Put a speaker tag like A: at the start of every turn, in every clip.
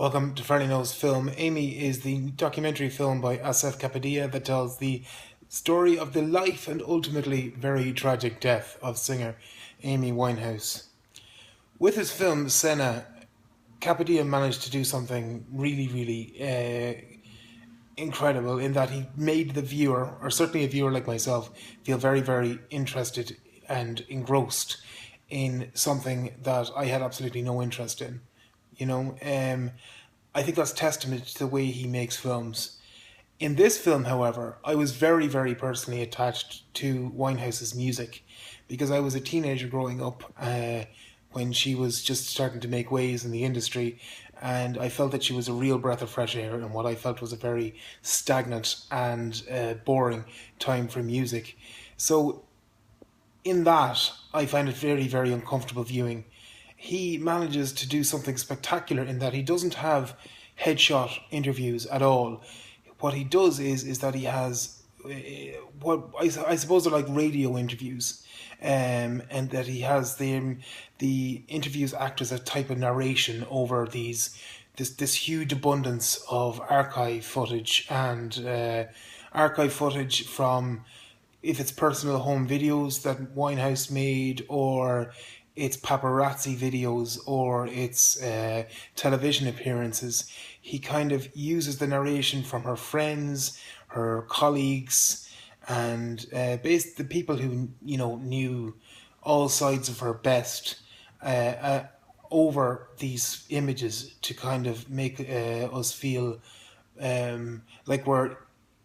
A: Welcome to FarrellyKnowsFilm. Amy is the documentary film by Asif Kapadia that tells the story of the life and ultimately very tragic death of singer Amy Winehouse. With his film Senna, Kapadia managed to do something really incredible in that he made the viewer, or certainly a viewer like myself, feel very interested and engrossed in something that I had absolutely no interest in. I think that's testament to the way he makes films. In this film, however, I was very personally attached to Winehouse's music because I was a teenager growing up when she was just starting to make waves in the industry, and I felt that she was a real breath of fresh air in what I felt was a very stagnant and boring time for music. So in that, I find it very uncomfortable viewing. He manages to do something spectacular in that he doesn't have headshot interviews at all. What he does is that he has what I suppose are like radio interviews, and that he has the interviews act as a type of narration over this huge abundance of archive footage from, if it's personal home videos that Winehouse made, or it's paparazzi videos, or it's television appearances. He kind of uses the narration from her friends, her colleagues, and the people who knew all sides of her best over these images to kind of make us feel like we're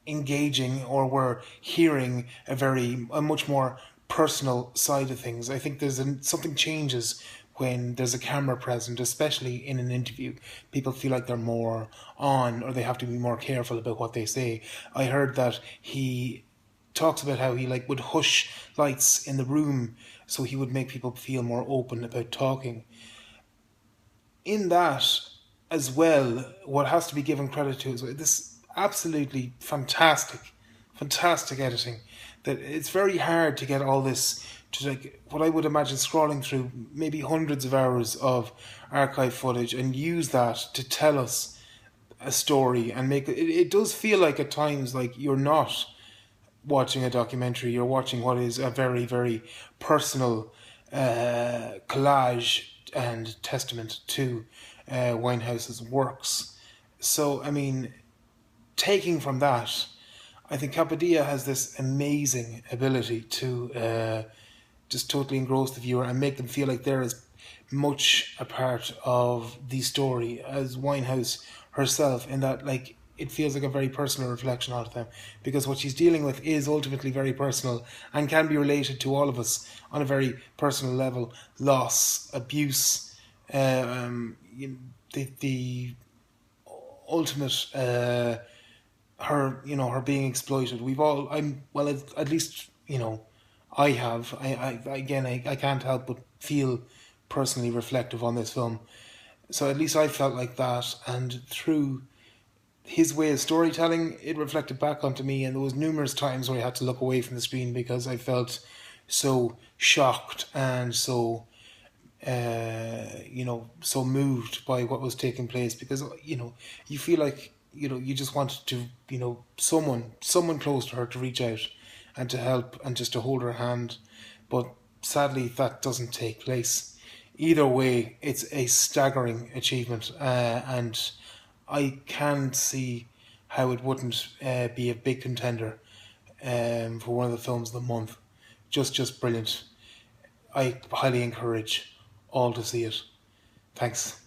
A: engaging or we're hearing a much more personal side of things. I think something changes when there's a camera present, especially in an interview. People feel like they're more on, or they have to be more careful about what they say. I heard that he talks about how he would hush lights in the room so he would make people feel more open about talking. In that as well, what has to be given credit to is this absolutely fantastic editing, that it's very hard to get all this to what I would imagine scrolling through maybe hundreds of hours of archive footage and use that to tell us a story and make it does feel like at times like you're not watching a documentary, you're watching what is a very personal collage and testament to Winehouse's works. So I mean, taking from that, I think Kapadia has this amazing ability to just totally engross the viewer and make them feel like they're as much a part of the story as Winehouse herself, in that it feels like a very personal reflection of them, because what she's dealing with is ultimately very personal and can be related to all of us on a very personal level. Loss, abuse, the ultimate her being exploited. At least I have. I can't help but feel personally reflective on this film. So at least I felt like that, and through his way of storytelling, it reflected back onto me, and there was numerous times where I had to look away from the screen because I felt so shocked and so so moved by what was taking place, because you feel like you just wanted to someone close to her to reach out and to help and just to hold her hand, but sadly that doesn't take place. Either way, it's a staggering achievement, and I can't see how it wouldn't be a big contender for one of the films of the month. Just brilliant. I highly encourage all to see it. Thanks.